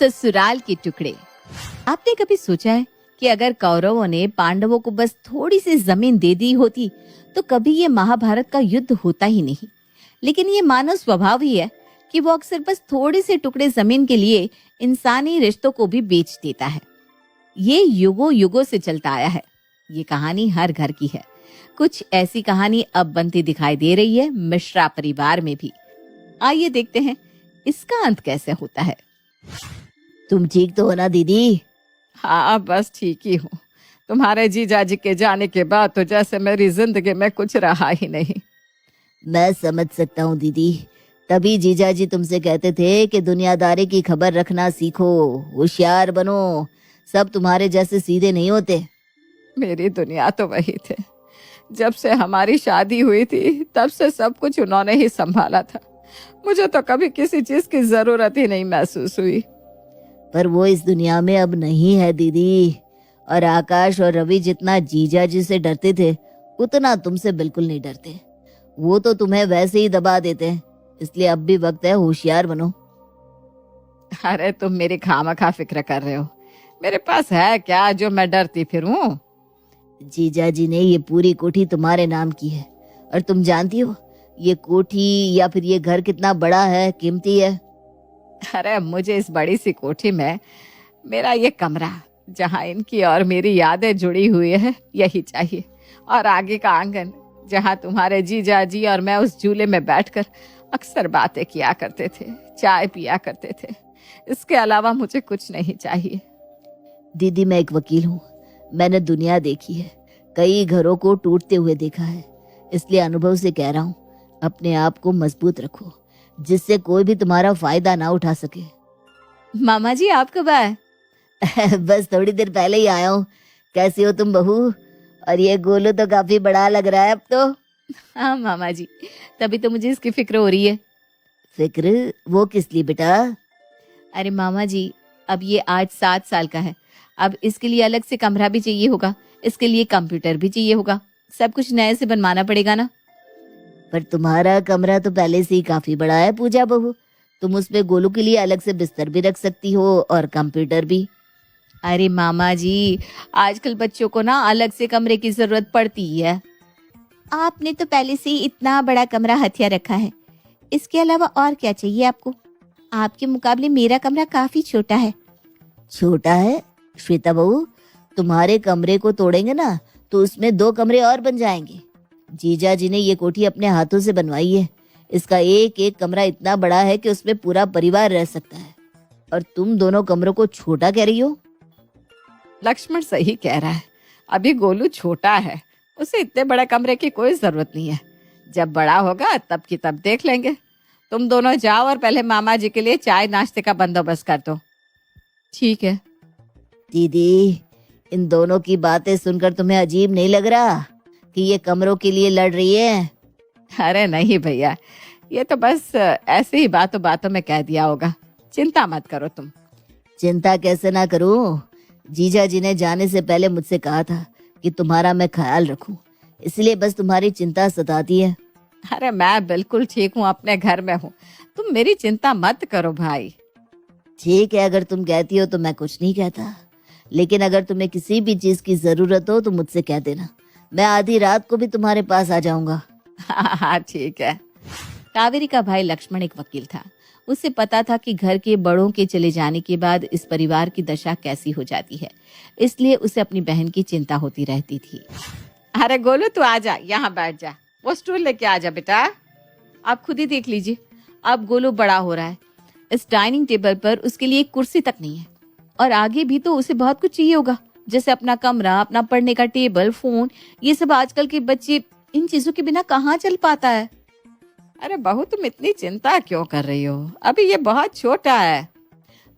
ससुराल के टुकड़े। आपने कभी सोचा है कि अगर कौरवों ने पांडवों को बस थोड़ी सी जमीन दे दी होती तो कभी ये महाभारत का युद्ध होता ही नहीं। लेकिन ये मानव स्वभाव ही है कि वो अक्सर बस थोड़े से टुकड़े जमीन के लिए इंसानी रिश्तों को भी बेच देता है। ये युगों युगों से चलता आया है। ये कहानी हर घर की है। कुछ ऐसी कहानी अब बनती दिखाई दे रही है मिश्रा परिवार में भी। आइए देखते हैं इसका अंत कैसे होता है। तुम ठीक तो हो ना दीदी? हाँ, बस ठीक ही हूँ। तुम्हारे जीजाजी के जाने के बाद तो जैसे मेरी जिंदगी में कुछ रहा ही नहीं। मैं समझ सकता हूँ दीदी, तभी जीजाजी तुमसे कहते थे कि दुनियादारी की खबर रखना सीखो, होशियार बनो। सब तुम्हारे जैसे सीधे नहीं होते। मेरी दुनिया तो वही थे। जब से हमारी शादी हुई थी तब से सब कुछ उन्होंने ही संभाला था। मुझे तो कभी किसी चीज की जरूरत ही नहीं महसूस हुई। पर वो इस दुनिया में अब नहीं है दीदी। और आकाश और रवि जितना जीजाजी से डरते थे उतना तुमसे बिल्कुल नहीं डरते। वो तो तुम्हें वैसे ही दबा देते हैं। इसलिए अब भी वक्त है, होशियार बनो। अरे तुम मेरी खामखा फिक्र कर रहे हो। मेरे पास है क्या जो मैं डरती फिरूं? जीजाजी ने ये पूरी कोठी तुम्हारे नाम की है। और तुम जानती हो ये कोठी या फिर ये घर कितना बड़ा है, कीमती है। अरे मुझे इस बड़ी सी कोठी में मेरा ये कमरा जहाँ इनकी और मेरी यादें जुड़ी हुई है यही चाहिए। और आगे का आंगन जहाँ तुम्हारे जीजाजी और मैं उस झूले में बैठकर अक्सर बातें किया करते थे, चाय पिया करते थे। इसके अलावा मुझे कुछ नहीं चाहिए। दीदी मैं एक वकील हूँ। मैंने दुनिया देखी है, कई घरों को टूटते हुए देखा है। इसलिए अनुभव से कह रहा हूँ, अपने आप को मजबूत रखो जिससे कोई भी तुम्हारा फायदा ना उठा सके। मामा जी आप कब आए? बस थोड़ी देर पहले ही आया हूँ। कैसी हो तुम बहू? और ये गोलू तो काफी बड़ा लग रहा है अब तो। हाँ मामा जी, तभी तो मुझे इसकी फिक्र हो रही है। फिक्र? वो किस लिए बेटा? अरे मामा जी, अब ये आज 7 साल का है। अब इसके लिए अलग से कमरा भी चाहिए होगा, इसके लिए कंप्यूटर भी चाहिए होगा। सब कुछ नए से बनवाना पड़ेगा ना। पर तुम्हारा कमरा तो पहले से ही काफी बड़ा है पूजा बहू। तुम उसमें गोलू के लिए अलग से बिस्तर भी रख सकती हो और कंप्यूटर भी। अरे मामा जी, आजकल बच्चों को ना अलग से कमरे की जरूरत पड़ती है। आपने तो पहले से ही इतना बड़ा कमरा हथिया रखा है। इसके अलावा और क्या चाहिए आपको? आपके मुकाबले मेरा कमरा काफी छोटा है। छोटा है? श्वेता बहू, तुम्हारे कमरे को तोड़ेंगे ना तो उसमें 2 कमरे और बन जाएंगे। जीजा जी ने ये कोठी अपने हाथों से बनवाई है। इसका एक एक कमरा इतना बड़ा है कि उसमें पूरा परिवार रह सकता है। और तुम दोनों कमरों को छोटा कह रही हो? लक्ष्मण सही कह रहा है। अभी गोलू छोटा है, उसे इतने बड़े कमरे की कोई जरूरत नहीं है। जब बड़ा होगा तब की तब देख लेंगे। तुम दोनों जाओ और पहले मामा जी के लिए चाय नाश्ते का बंदोबस्त कर दो। ठीक है। दीदी, इन दोनों की बातें सुनकर तुम्हें अजीब नहीं लग रहा कि ये कमरों के लिए लड़ रही है? अरे नहीं भैया, ये तो बस ऐसे ही बातों बातों में कह दिया होगा। चिंता मत करो तुम। चिंता कैसे ना करूं? जीजा जी ने जाने से पहले मुझसे कहा था कि तुम्हारा मैं ख्याल रखूं। इसलिए बस तुम्हारी चिंता सताती है। अरे मैं बिल्कुल ठीक हूँ, अपने घर में हूँ। तुम मेरी चिंता मत करो भाई। ठीक है, अगर तुम कहती हो तो मैं कुछ नहीं कहता। लेकिन अगर तुम्हें किसी भी चीज की जरूरत हो तो मुझसे कह देना। मैं आधी रात को भी तुम्हारे पास आ जाऊंगा। हाँ ठीक है। कावेरी का भाई लक्ष्मण एक वकील था। उसे पता था कि घर के बड़ों के चले जाने के बाद इस परिवार की दशा कैसी हो जाती है। इसलिए उसे अपनी बहन की चिंता होती रहती थी। अरे गोलू तू आ जा, यहाँ बैठ जा। वो स्टूल लेके आ जा बेटा। आप खुद ही देख लीजिए, अब गोलू बड़ा हो रहा है। इस डाइनिंग टेबल पर उसके लिए एक कुर्सी तक नहीं है। और आगे भी तो उसे बहुत कुछ चाहिए होगा, जैसे अपना कमरा, अपना पढ़ने का टेबल, फोन। ये सब आजकल के बच्चे इन चीजों के बिना कहाँ चल पाता है। अरे बहू तुम इतनी चिंता क्यों कर रही हो? अभी ये बहुत छोटा है।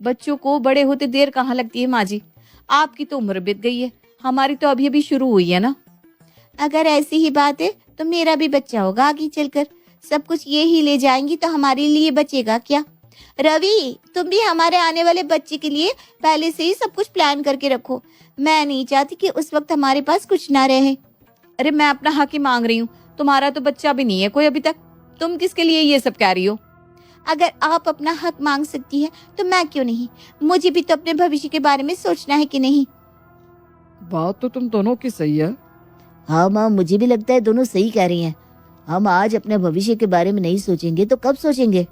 बच्चों को बड़े होते देर कहाँ लगती है माँ जी। आपकी तो उम्र बीत गई है, हमारी तो अभी अभी शुरू हुई है ना। अगर ऐसी ही बात है तो मेरा भी बच्चा होगा आगे चलकर। सब कुछ ये ही ले जाएंगी तो हमारे लिए बचेगा क्या? रवि, तुम भी हमारे आने वाले बच्चे के लिए पहले से ही सब कुछ प्लान करके रखो। मैं नहीं चाहती कि उस वक्त हमारे पास कुछ ना रहे। अरे मैं अपना हक ही मांग रही हूँ। तुम्हारा तो बच्चा भी नहीं है कोई अभी तक। तुम किसके लिए ये सब कह रही हो? अगर आप अपना हक मांग सकती है तो मैं क्यों नहीं? मुझे भी तो अपने भविष्य के बारे में सोचना है कि नहीं? बात तो तुम दोनों की सही है। हाँ माँ, मुझे भी लगता है दोनों सही कह रही हैं। हम आज अपने भविष्य के बारे में नहीं सोचेंगे तो कब सोचेंगे?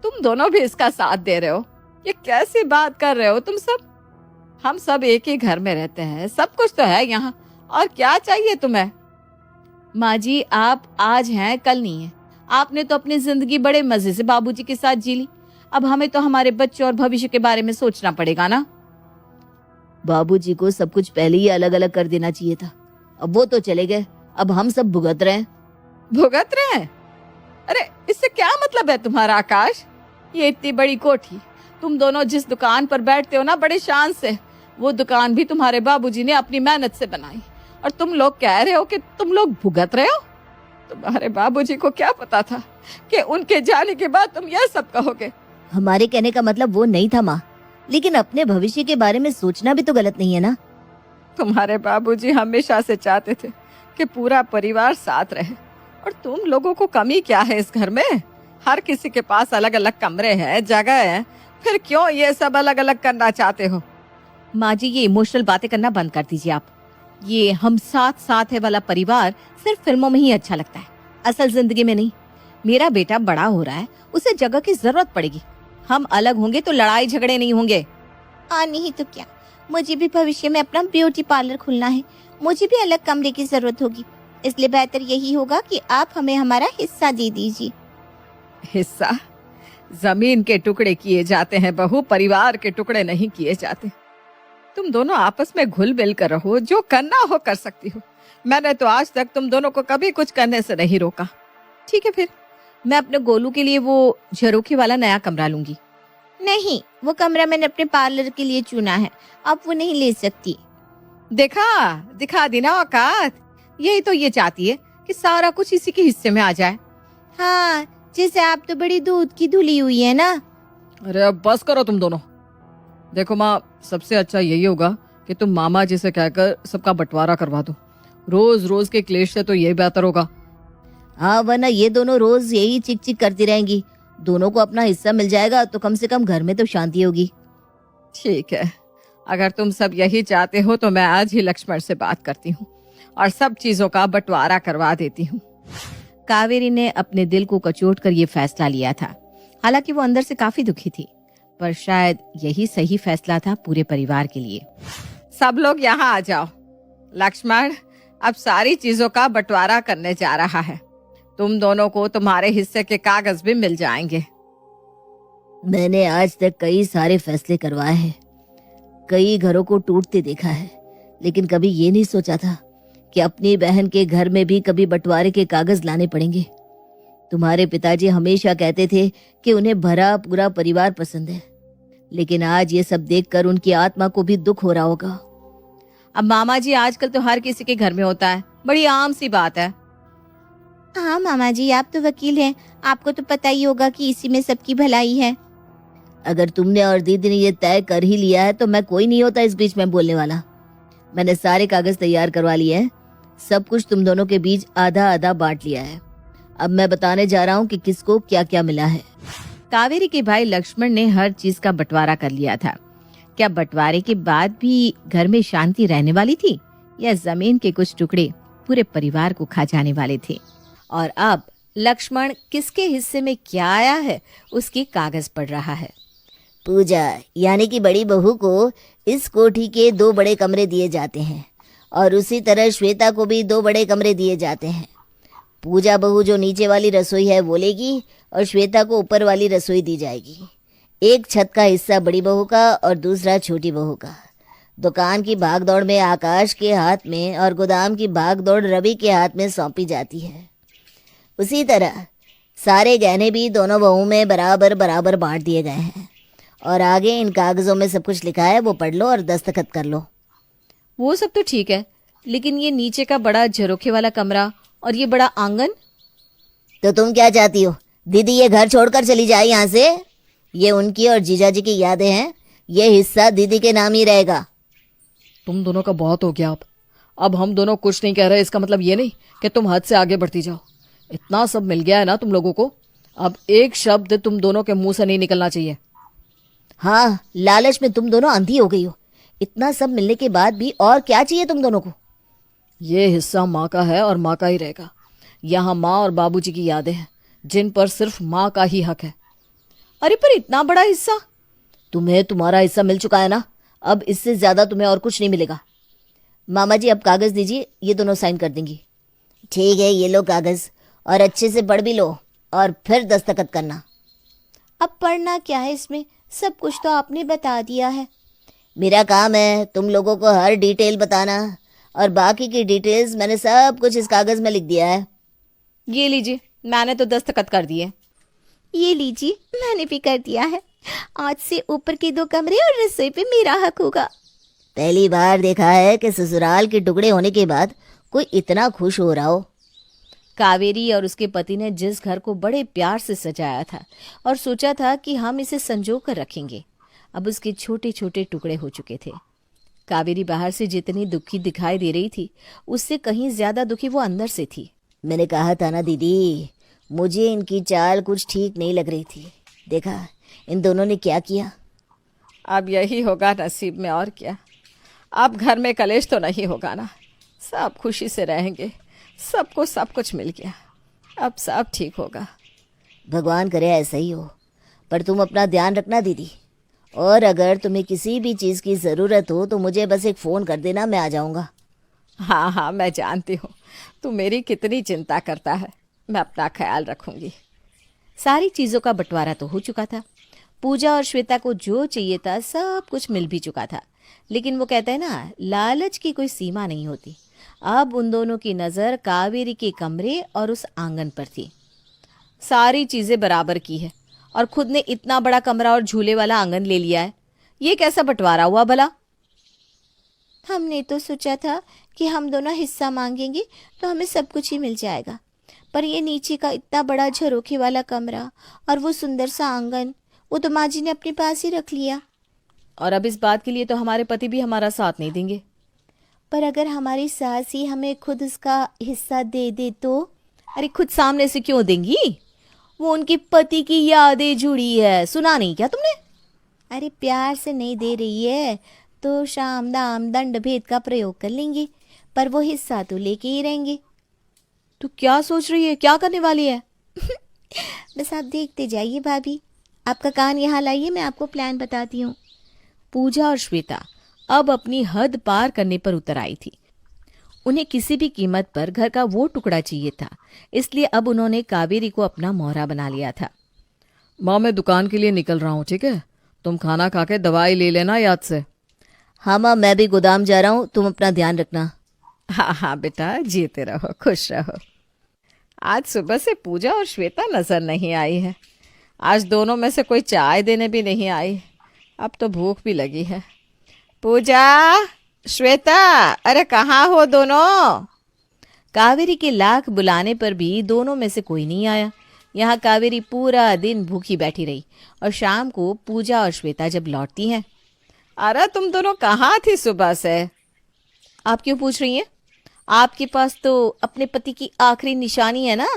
तुम दोनों भी इसका साथ दे रहे हो। ये कैसी बात कर रहे हो तुम सब? हम सब एक ही घर में रहते हैं, सब कुछ तो है यहाँ, और क्या चाहिए तुम्हें? माँ जी, आप आज हैं कल नहीं है। आपने तो अपनी जिंदगी बड़े मजे से बाबूजी के साथ जी ली। अब हमें तो हमारे बच्चों और भविष्य के बारे में सोचना पड़ेगा ना। बाबूजी को सब कुछ पहले ही अलग अलग कर देना चाहिए था। अब वो तो चले गए, अब हम सब भुगत रहे हैं। भुगत रहे हैं? अरे इससे क्या मतलब है तुम्हारा आकाश? ये इतनी बड़ी कोठी, तुम दोनों जिस दुकान पर बैठते हो ना बड़े शान से, वो दुकान भी तुम्हारे बाबूजी ने अपनी मेहनत से बनाई, और तुम लोग कह रहे हो कि तुम लोग भुगत रहे हो? तुम्हारे बाबूजी को क्या पता था कि उनके जाने के बाद तुम यह सब कहोगे? हमारे कहने का मतलब वो नहीं था माँ, लेकिन अपने भविष्य के बारे में सोचना भी तो गलत नहीं है ना। तुम्हारे बाबूजी हमेशा से चाहते थे कि पूरा परिवार साथ रहे, और तुम लोगों को कमी क्या है इस घर में? हर किसी के पास अलग अलग कमरे हैं, जगह है, फिर क्यों ये सब अलग अलग करना चाहते हो? माँ जी, ये इमोशनल बातें करना बंद कर दीजिए आप। ये हम साथ साथ है वाला परिवार सिर्फ फिल्मों में ही अच्छा लगता है, असल जिंदगी में नहीं। मेरा बेटा बड़ा हो रहा है, उसे जगह की जरूरत पड़ेगी। हम अलग होंगे तो लड़ाई झगड़े नहीं होंगे। नहीं तो क्या, मुझे भी भविष्य में अपना ब्यूटी पार्लर खोलना है। मुझे भी अलग कमरे की जरूरत होगी, इसलिए बेहतर यही होगा कि आप हमें हमारा हिस्सा दे दीजिए। हिस्सा? जमीन के टुकड़े किए जाते हैं बहू, परिवार के टुकड़े नहीं किए जाते। तुम दोनों आपस में घुल मिल कर रहो, जो करना हो कर सकती हो। मैंने तो आज तक तुम दोनों को कभी कुछ करने से नहीं रोका। ठीक है, फिर मैं अपने गोलू के लिए वो झरोखे वाला नया कमरा लूंगी। नहीं, वो कमरा मैंने अपने पार्लर के लिए चुना है, आप वो नहीं ले सकती। दिखा दी ना औकात। यही तो ये चाहती है कि सारा कुछ इसी के हिस्से में आ जाए। हाँ, जैसे आप तो बड़ी दूध की धुली हुई है ना। अरे अब बस करो तुम दोनों। देखो माँ, सबसे अच्छा यही होगा कि तुम मामा जी से कहकर सबका बंटवारा करवा दो। रोज रोज के क्लेश से तो यही बेहतर होगा। हाँ, वरना ये दोनों रोज यही चिक चिक करती रहेंगी। दोनों को अपना हिस्सा मिल जाएगा तो कम से कम घर में तो शांति होगी। ठीक है, अगर तुम सब यही चाहते हो तो मैं आज ही लक्ष्मण से बात करती हूँ और सब चीजों का बंटवारा करवा देती हूँ। कावेरी ने अपने दिल को कचोट कर ये फैसला लिया था। हालांकि वो अंदर से काफी दुखी थी, पर शायद यही सही फैसला था पूरे परिवार के लिए। सब लोग यहाँ आ जाओ। लक्ष्मण अब सारी चीजों का बंटवारा करने जा रहा है। तुम दोनों को तुम्हारे हिस्से के कागज भी मिल जाएंगे। मैंने आज तक कई सारे फैसले करवाए हैं, कई घरों को टूटते देखा है, लेकिन कभी ये नहीं सोचा था कि अपनी बहन के घर में भी कभी बंटवारे के कागज लाने पड़ेंगे। तुम्हारे पिताजी हमेशा कहते थे कि उन्हें भरा पूरा परिवार पसंद है, लेकिन आज ये सब देखकर उनकी आत्मा को भी दुख हो रहा होगा। अब मामा जी, आजकल तो हर किसी के घर में होता है, बड़ी आम सी बात है। हाँ मामा जी, आप तो वकील हैं, आपको तो पता ही होगा कि इसी में सबकी भलाई है। अगर तुमने और दीदी ने ये तय कर ही लिया है तो मैं कोई नहीं होता इस बीच में बोलने वाला। मैंने सारे कागज तैयार करवा लिए हैं, सब कुछ तुम दोनों के बीच आधा आधा बांट लिया है। अब मैं बताने जा रहा हूँ कि किसको क्या क्या मिला है। कावेरी के भाई लक्ष्मण ने हर चीज का बंटवारा कर लिया था। क्या बंटवारे के बाद भी घर में शांति रहने वाली थी, या जमीन के कुछ टुकड़े पूरे परिवार को खा जाने वाले थे? और अब लक्ष्मण किसके हिस्से में क्या आया है उसके कागज पढ़ रहा है। पूजा यानी कि बड़ी बहू को इस कोठी के 2 बड़े कमरे दिए जाते हैं, और उसी तरह श्वेता को भी 2 बड़े कमरे दिए जाते हैं। पूजा बहू जो नीचे वाली रसोई है वो लेगी, और श्वेता को ऊपर वाली रसोई दी जाएगी। एक छत का हिस्सा बड़ी बहू का और दूसरा छोटी बहू का। दुकान की भागदौड़ में आकाश के हाथ में और गोदाम की भागदौड़ रवि के हाथ में सौंपी जाती है। उसी तरह सारे गहने भी दोनों बहुओं में बराबर बराबर बांट दिए गए हैं। और आगे इन कागजों में सब कुछ लिखा है, वो पढ़ लो और दस्तखत कर लो। वो सब तो ठीक है, लेकिन ये नीचे का बड़ा झरोखे वाला कमरा और ये बड़ा आंगन? तो तुम क्या चाहती हो? दीदी ये घर छोड़कर चली जाए यहाँ से? ये उनकी और जीजाजी की यादें हैं, ये हिस्सा दीदी के नाम ही रहेगा। तुम दोनों का बहुत हो गया। अब हम दोनों कुछ नहीं कह रहे, इसका मतलब ये नहीं कि तुम हद से आगे बढ़ती जाओ। इतना सब मिल गया है ना तुम लोगों को, अब एक शब्द तुम दोनों के मुंह से नहीं निकलना चाहिए। हाँ, लालच में तुम दोनों अंधी हो गई हो। इतना सब मिलने के बाद भी और क्या चाहिए तुम दोनों को? ये हिस्सा माँ का है और माँ का ही रहेगा। यहाँ माँ और बाबूजी की यादें हैं जिन पर सिर्फ माँ का ही हक है। अरे पर इतना बड़ा हिस्सा? तुम्हें तुम्हारा हिस्सा मिल चुका है ना, अब इससे ज्यादा तुम्हें और कुछ नहीं मिलेगा। मामा जी अब कागज दीजिए, ये दोनों साइन कर देंगी। ठीक है, ये लो कागज, और अच्छे से पढ़ भी लो और फिर दस्तखत करना। अब पढ़ना क्या है इसमें, सब कुछ तो आपने बता दिया है। मेरा काम है तुम लोगों को हर डिटेल बताना, और बाकी की डिटेल्स मैंने सब कुछ इस कागज में लिख दिया है। ये लीजिए, मैंने तो दस्तखत कर दिए। ये लीजिए, मैंने भी कर दिया है। आज से ऊपर के 2 कमरे और रसोई पे मेरा हक होगा। पहली बार देखा है कि ससुराल के टुकड़े होने के बाद कोई इतना खुश हो रहा हो। कावेरी और उसके पति ने जिस घर को बड़े प्यार से सजाया था और सोचा था कि हम इसे संजो कर रखेंगे, अब उसके छोटे छोटे टुकड़े हो चुके थे। कावेरी बाहर से जितनी दुखी दिखाई दे रही थी, उससे कहीं ज्यादा दुखी वो अंदर से थी। मैंने कहा था ना दीदी, मुझे इनकी चाल कुछ ठीक नहीं लग रही थी। देखा इन दोनों ने क्या किया। अब यही होगा नसीब में, और क्या। अब घर में कलेश तो नहीं होगा ना, सब खुशी से रहेंगे। सबको सब कुछ मिल गया, अब सब ठीक होगा। भगवान करे ऐसा ही हो। पर तुम अपना ध्यान रखना दीदी, और अगर तुम्हें किसी भी चीज़ की ज़रूरत हो तो मुझे बस एक फ़ोन कर देना, मैं आ जाऊँगा। हाँ हाँ, मैं जानती हूँ तू मेरी कितनी चिंता करता है, मैं अपना ख्याल रखूंगी। सारी चीजों का बंटवारा तो हो चुका था। पूजा और श्वेता को जो चाहिए था सब कुछ मिल भी चुका था, लेकिन वो कहते हैं ना, लालच की कोई सीमा नहीं होती। अब उन दोनों की नजर कावेरी के कमरे और उस आंगन पर थी। सारी चीजें बराबर की है और खुद ने इतना बड़ा कमरा और झूले वाला आंगन ले लिया है। ये कैसा बंटवारा हुआ भला? हमने तो सोचा था कि हम दोनों हिस्सा मांगेंगे तो हमें सब कुछ ही मिल जाएगा, पर ये नीचे का इतना बड़ा झरोखे वाला कमरा और वो सुंदर सा आंगन, वो तो माँ जी ने अपने पास ही रख लिया। और अब इस बात के लिए तो हमारे पति भी हमारा साथ नहीं देंगे। पर अगर हमारी सास ही हमें खुद उसका हिस्सा दे दे तो? अरे खुद सामने से क्यों देंगी? वो उनके पति की यादें जुड़ी है, सुना नहीं क्या तुमने? अरे प्यार से नहीं दे रही है तो शाम दाम दंड भेद का प्रयोग कर लेंगे, पर वो हिस्सा तो लेके ही रहेंगे। तू क्या सोच रही है, क्या करने वाली है? बस आप देखते जाइए भाभी, आपका कान यहाँ लाइए, मैं आपको प्लान बताती हूँ। पूजा और श्वेता अब अपनी हद पार करने पर उतर आई थी। उन्हें किसी भी कीमत पर घर का वो टुकड़ा चाहिए था, इसलिए अब उन्होंने कावेरी को अपना मोहरा बना लिया था। माँ, मैं दुकान के लिए निकल रहा हूँ, ठीक है? तुम खाना खा के दवाई ले लेना याद से। हाँ माँ, मैं भी गोदाम जा रहा हूँ, तुम अपना ध्यान रखना। हाँ हाँ बेटा, जीते रहो, खुश रहो। आज सुबह से पूजा और श्वेता नजर नहीं आई है। आज दोनों में से कोई चाय देने भी नहीं आई। अब तो भूख भी लगी है। पूजा, श्वेता, अरे कहाँ हो दोनों? कावेरी के लाख बुलाने पर भी दोनों में से कोई नहीं आया। यहाँ कावेरी पूरा दिन भूखी बैठी रही और शाम को पूजा और श्वेता जब लौटती हैं। अरे तुम दोनों कहाँ थी सुबह से? आप क्यों पूछ रही हैं? आपके पास तो अपने पति की आखिरी निशानी है ना,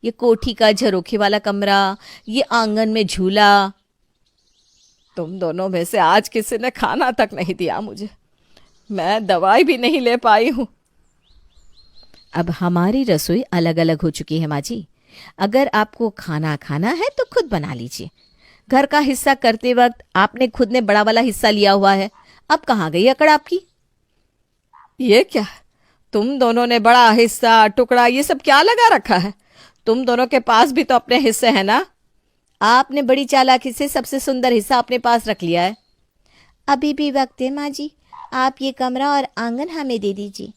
ये कोठी का झरोखे वाला कमरा, ये आंगन में झूला। तुम दोनों में से आज किसी ने खाना तक नहीं दिया मुझे, मैं दवाई भी नहीं ले पाई हूँ। अब हमारी रसोई अलग अलग हो चुकी है माँ जी। अगर आपको खाना खाना है तो खुद बना लीजिए। घर का हिस्सा करते वक्त आपने खुद ने बड़ा वाला हिस्सा लिया हुआ है, अब कहाँ गई अकड़ आपकी? ये क्या, तुम दोनों ने बड़ा हिस्सा टुकड़ा ये सब क्या लगा रखा है? तुम दोनों के पास भी तो अपने हिस्से हैं ना। आपने बड़ी चालाकी से सबसे सुंदर हिस्सा अपने पास रख लिया है। अभी भी वक्त है माँ जी, आप ये कमरा और आंगन हमें दे दीजिए।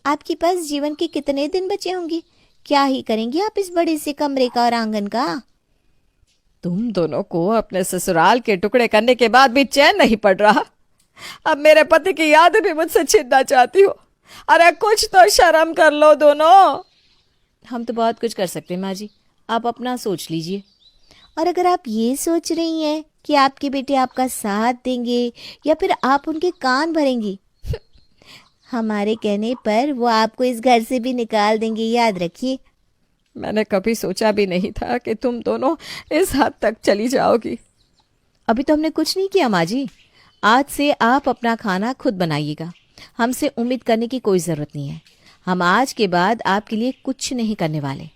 आपके पास जीवन के कितने दिन बचे होंगे, क्या ही करेंगे आप इस बड़े से कमरे का और आंगन का? तुम दोनों को अपने ससुराल के टुकड़े करने के बाद भी चैन नहीं पड़ रहा। अब मेरे पति की याद भी मुझसे छीनना चाहती हो। अरे कुछ तो शर्म कर लो दोनों। हम तो बहुत कुछ कर सकते हैं माँ जी, आप अपना सोच लीजिए। और अगर आप ये सोच रही हैं कि आपके बेटे आपका साथ देंगे या फिर आप उनके कान भरेंगी, हमारे कहने पर वो आपको इस घर से भी निकाल देंगे, याद रखिए। मैंने कभी सोचा भी नहीं था कि तुम दोनों इस हद तक चली जाओगी। अभी तो हमने कुछ नहीं किया माँ जी। आज से आप अपना खाना खुद बनाइएगा। हमसे उम्मीद करने की कोई ज़रूरत नहीं है। हम आज के बाद आपके लिए कुछ नहीं करने वाले।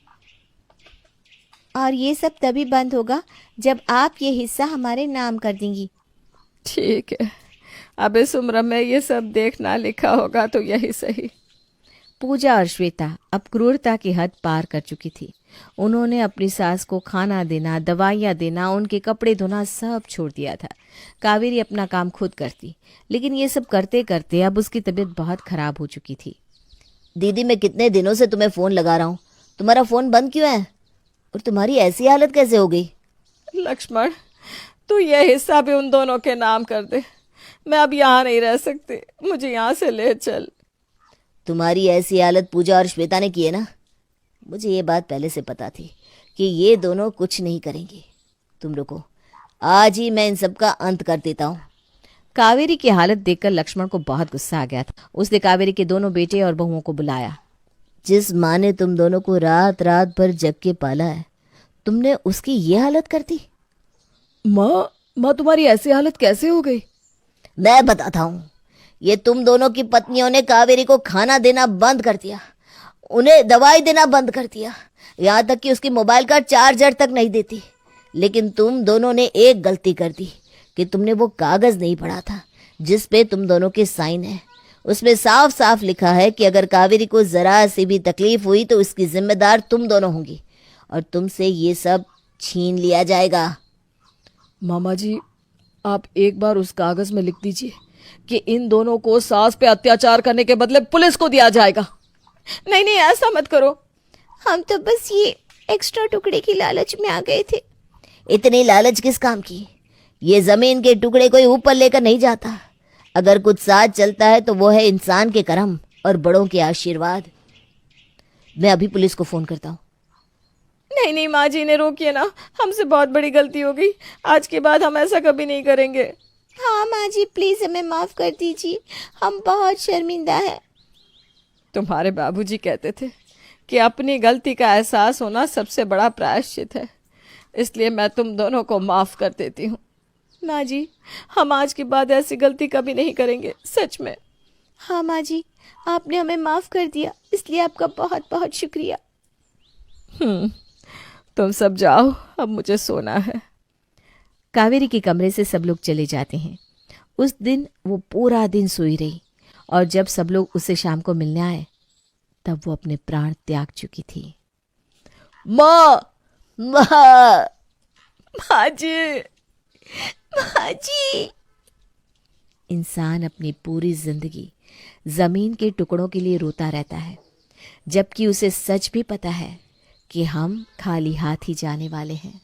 और ये सब तभी बंद होगा जब आप ये हिस्सा हमारे नाम कर देंगी। ठीक है, अब इस उम्र में ये सब देखना लिखा होगा तो यही सही। पूजा और श्वेता अब क्रूरता की हद पार कर चुकी थी। उन्होंने अपनी सास को खाना देना, दवाइयाँ देना, उनके कपड़े धोना सब छोड़ दिया था। कावेरी अपना काम खुद करती, लेकिन ये सब करते करते अब उसकी तबीयत बहुत खराब हो चुकी थी। दीदी, मैं कितने दिनों से तुम्हें फोन लगा रहा हूँ, तुम्हारा फोन बंद क्यों है? और तुम्हारी ऐसी हालत कैसे हो गई? लक्ष्मण, तू ये हिस्सा भी उन दोनों के नाम कर दे। मैं अब यहाँ नहीं रह सकती, मुझे यहाँ से ले चल। तुम्हारी ऐसी हालत पूजा और श्वेता ने की है ना। मुझे ये बात पहले से पता थी कि ये दोनों कुछ नहीं करेंगे। तुम रुको, आज ही मैं इन सब का अंत कर देता हूँ। कावेरी की हालत देखकर लक्ष्मण को बहुत गुस्सा आ गया था। उसने कावेरी के दोनों बेटे और बहुओं को बुलाया। जिस माँ ने तुम दोनों को रात रात भर जग के पाला है, तुमने उसकी ये हालत कर दी? माँ तुम्हारी ऐसी हालत कैसे हो गई? मैं बताता हूँ। ये तुम दोनों की पत्नियों ने कावेरी को खाना देना बंद कर दिया, उन्हें दवाई देना बंद कर दिया, यहाँ तक कि उसकी मोबाइल का चार्जर तक नहीं देती। लेकिन तुम दोनों ने एक गलती कर दी कि तुमने वो कागज नहीं पढ़ा था जिस पे तुम दोनों के साइन है। उसमें साफ साफ लिखा है कि अगर कावेरी को जरा सी भी तकलीफ हुई तो इसकी जिम्मेदार तुम दोनों होंगी और तुमसे ये सब छीन लिया जाएगा। मामा जी, आप एक बार उस कागज में लिख दीजिए कि इन दोनों को सास पे अत्याचार करने के बदले पुलिस को दिया जाएगा। नहीं नहीं, ऐसा मत करो। हम तो बस ये एक्स्ट्रा टुकड़े की लालच में आ गए थे। इतनी लालच किस काम की? ये जमीन के टुकड़े कोई ऊपर लेकर नहीं जाता। अगर कुछ साथ चलता है तो वो है इंसान के कर्म और बड़ों के आशीर्वाद। मैं अभी पुलिस को फोन करता हूँ। नहीं नहीं माँ जी, ने रोकिए ना, हमसे बहुत बड़ी गलती हो गई। आज के बाद हम ऐसा कभी नहीं करेंगे। हाँ माँ जी, प्लीज हमें माफ कर दीजिए, हम बहुत शर्मिंदा हैं। तुम्हारे बाबूजी कहते थे कि अपनी गलती का एहसास होना सबसे बड़ा प्रायश्चित है, इसलिए मैं तुम दोनों को माफ कर देती हूँ। माँ जी, हम आज के बाद ऐसी गलती कभी नहीं करेंगे, सच में। हाँ माँ जी, आपने हमें माफ कर दिया, इसलिए आपका बहुत बहुत शुक्रिया। तुम सब जाओ, अब मुझे सोना है। कावेरी के कमरे से सब लोग चले जाते हैं। उस दिन वो पूरा दिन सोई रही और जब सब लोग उसे शाम को मिलने आए तब वो अपने प्राण त्याग चुकी थी। माँ, माँ, माँ जी, माँ जी। इंसान अपनी पूरी जिंदगी जमीन के टुकड़ों के लिए रोता रहता है, जबकि उसे सच भी पता है कि हम खाली हाथ ही जाने वाले हैं।